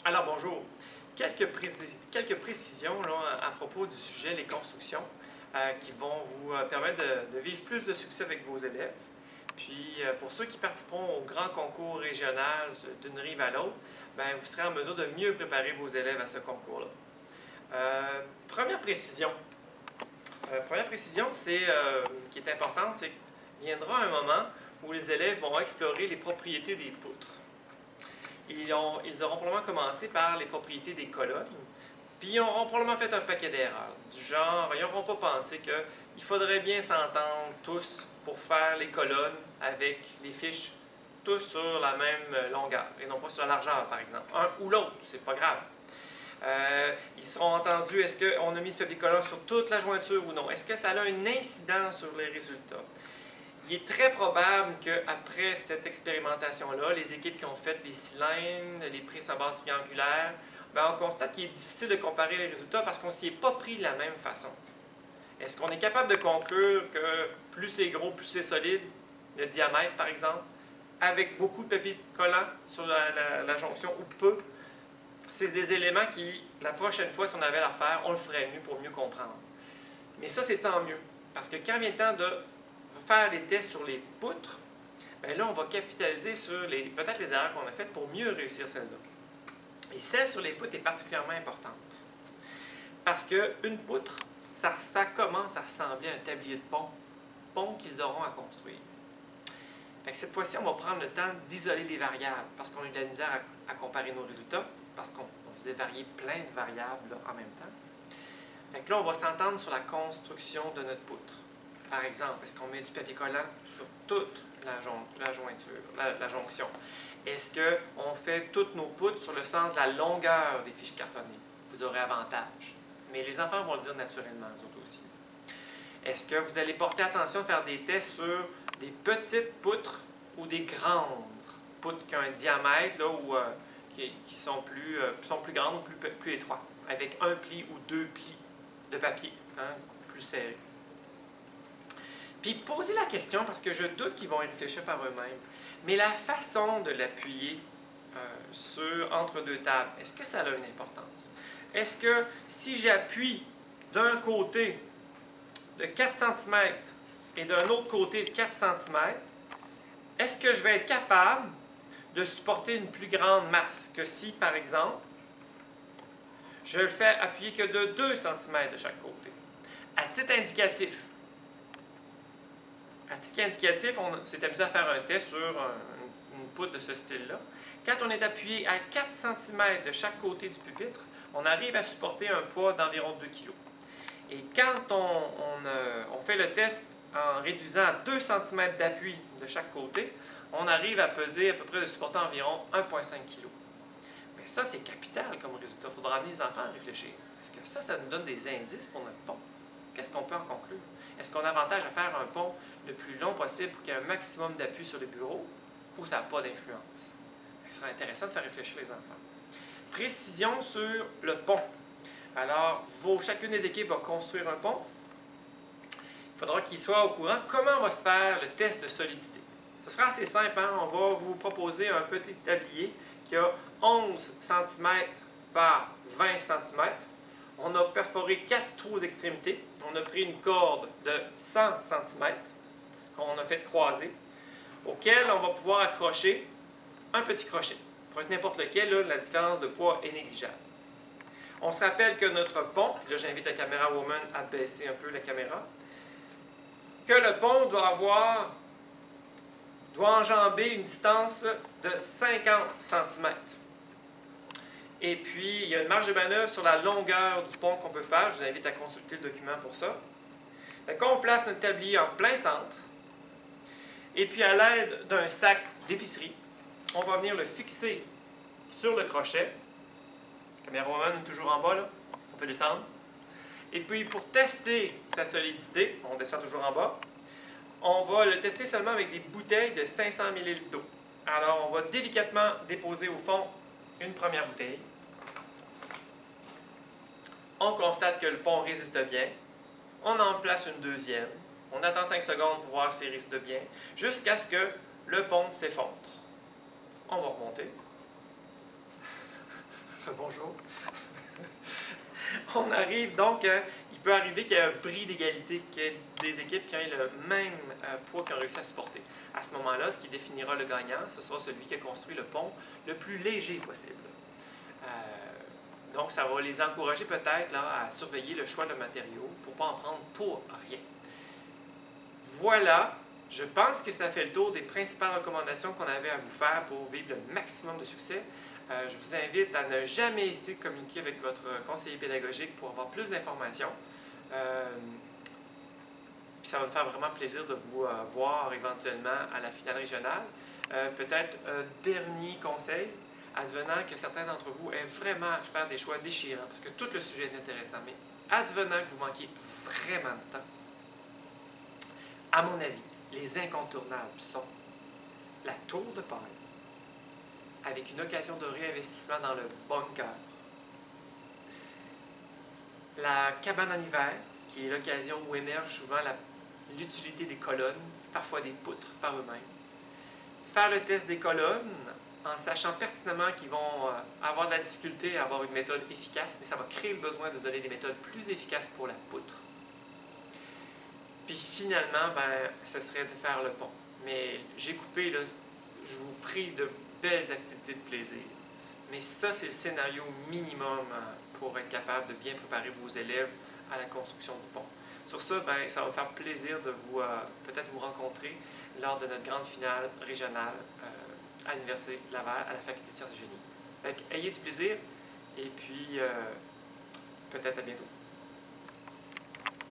Alors bonjour. Quelques précisions là, à propos du sujet les constructions qui vont vous permettre de vivre plus de succès avec vos élèves. Puis pour ceux qui participeront au grand concours régional d'une rive à l'autre, ben, vous serez en mesure de mieux préparer vos élèves à ce concours-là. Première précision. Première précision, qui est importante, c'est qu'il viendra un moment où les élèves vont explorer les propriétés des poutres. Ils auront probablement commencé par les propriétés des colonnes, puis ils auront probablement fait un paquet d'erreurs, du genre, ils n'auront pas pensé qu'il faudrait bien s'entendre tous pour faire les colonnes avec les fiches tous sur la même longueur, et non pas sur la largeur, par exemple. Un ou l'autre, c'est pas grave. Ils seront entendus, est-ce qu'on a mis ce papier collant sur toute la jointure ou non? Est-ce que ça a un incident sur les résultats? Il est très probable qu'après cette expérimentation-là, les équipes qui ont fait des cylindres, les prises à base triangulaire, ben on constate qu'il est difficile de comparer les résultats parce qu'on ne s'y est pas pris de la même façon. Est-ce qu'on est capable de conclure que plus c'est gros, plus c'est solide, le diamètre par exemple, avec beaucoup de papier collant sur la jonction ou peu? C'est des éléments qui, la prochaine fois, si on avait l'affaire, on le ferait mieux pour mieux comprendre. Mais ça, c'est tant mieux. Parce que quand vient le temps de faire les tests sur les poutres, bien là, on va capitaliser sur peut-être les erreurs qu'on a faites pour mieux réussir celle-là. Et celle sur les poutres est particulièrement importante. Parce qu'une poutre, ça commence à ressembler à un tablier de pont qu'ils auront à construire. Fait que cette fois-ci, on va prendre le temps d'isoler les variables parce qu'on a eu de la misère à comparer nos résultats, parce qu'on faisait varier plein de variables là, en même temps. Fait que là, on va s'entendre sur la construction de notre poutre. Par exemple, est-ce qu'on met du papier collant sur toute la jointure, la jonction? Est-ce qu'on fait toutes nos poutres sur le sens de la longueur des fiches cartonnées? Vous aurez avantage. Mais les enfants vont le dire naturellement, eux autres aussi. Est-ce que vous allez porter attention à faire des tests sur des petites poutres ou des grandes poutres qui ont un diamètre là, qui sont plus grandes ou plus étroites, avec un pli ou deux plis de papier, hein, plus serré. Puis posez la question, parce que je doute qu'ils vont y réfléchir par eux-mêmes, mais la façon de l'appuyer entre deux tables, est-ce que ça a une importance? Est-ce que si j'appuie d'un côté de 4 cm et d'un autre côté de 4 cm, est-ce que je vais être capable de supporter une plus grande masse que si, par exemple, je le fais appuyer que de 2 cm de chaque côté? À titre indicatif, on s'est amusé à faire un test sur une poutre de ce style-là. Quand on est appuyé à 4 cm de chaque côté du pupitre, on arrive à supporter un poids d'environ 2 kg. Et quand on fait le test en réduisant à 2 cm d'appui de chaque côté, on arrive à peser à peu près de supporter environ 1,5 kg. Mais ça, c'est capital comme résultat. Il faudra amener les enfants à réfléchir. Est-ce que ça nous donne des indices pour notre pont? Qu'est-ce qu'on peut en conclure? Est-ce qu'on a avantage à faire un pont le plus long possible pour qu'il y ait un maximum d'appui sur les bureaux ou ça n'a pas d'influence? Ce serait intéressant de faire réfléchir les enfants. Précision sur le pont. Alors, chacune des équipes va construire un pont. Il faudra qu'ils soient au courant comment va se faire le test de solidité. Ce sera assez simple, hein? On va vous proposer un petit tablier qui a 11 cm par 20 cm. On a perforé 4 trous aux extrémités. On a pris une corde de 100 cm qu'on a fait croiser, auquel on va pouvoir accrocher un petit crochet. Pour être n'importe lequel, là, la différence de poids est négligeable. On se rappelle que notre pont, puis là j'invite la caméra woman à baisser un peu la caméra, que le pont doit enjamber une distance de 50 cm. Et puis, il y a une marge de manœuvre sur la longueur du pont qu'on peut faire. Je vous invite à consulter le document pour ça. Quand on place notre tablier en plein centre, et puis à l'aide d'un sac d'épicerie, on va venir le fixer sur le crochet. La caméra woman est toujours en bas, là. On peut descendre. Et puis, pour tester sa solidité, on descend toujours en bas, on va le tester seulement avec des bouteilles de 500 ml d'eau. Alors, on va délicatement déposer au fond une première bouteille. On constate que le pont résiste bien. On en place une deuxième. On attend 5 secondes pour voir s'il résiste bien, jusqu'à ce que le pont s'effondre. On va remonter. Bonjour. On arrive donc, il peut arriver qu'il y ait un prix d'égalité, qu'il y ait des équipes qui aient le même poids qu'ils ont réussi à supporter. À ce moment-là, ce qui définira le gagnant, ce sera celui qui a construit le pont le plus léger possible. Donc, ça va les encourager peut-être à surveiller le choix de matériaux pour ne pas en prendre pour rien. Voilà, je pense que ça fait le tour des principales recommandations qu'on avait à vous faire pour vivre le maximum de succès. Je vous invite à ne jamais hésiter de communiquer avec votre conseiller pédagogique pour avoir plus d'informations. Puis ça va me faire vraiment plaisir de vous voir éventuellement à la finale régionale. Peut-être un dernier conseil, advenant que certains d'entre vous aient vraiment à faire des choix déchirants, parce que tout le sujet est intéressant, mais advenant que vous manquiez vraiment de temps, à mon avis, les incontournables sont la tour de paille, avec une occasion de réinvestissement dans le bunker, la cabane en hiver, qui est l'occasion où émerge souvent l'utilité des colonnes, parfois des poutres par eux-mêmes, faire le test des colonnes, en sachant pertinemment qu'ils vont avoir de la difficulté à avoir une méthode efficace, mais ça va créer le besoin de donner des méthodes plus efficaces pour la poutre. Puis finalement, ce serait de faire le pont. Mais j'ai coupé, là, je vous prie de belles activités de plaisir. Mais ça, c'est le scénario minimum pour être capable de bien préparer vos élèves à la construction du pont. Sur ça, ça va me faire plaisir de vous peut-être vous rencontrer lors de notre grande finale régionale à l'Université Laval, à la Faculté de sciences et génie. Ayez du plaisir et puis peut-être à bientôt.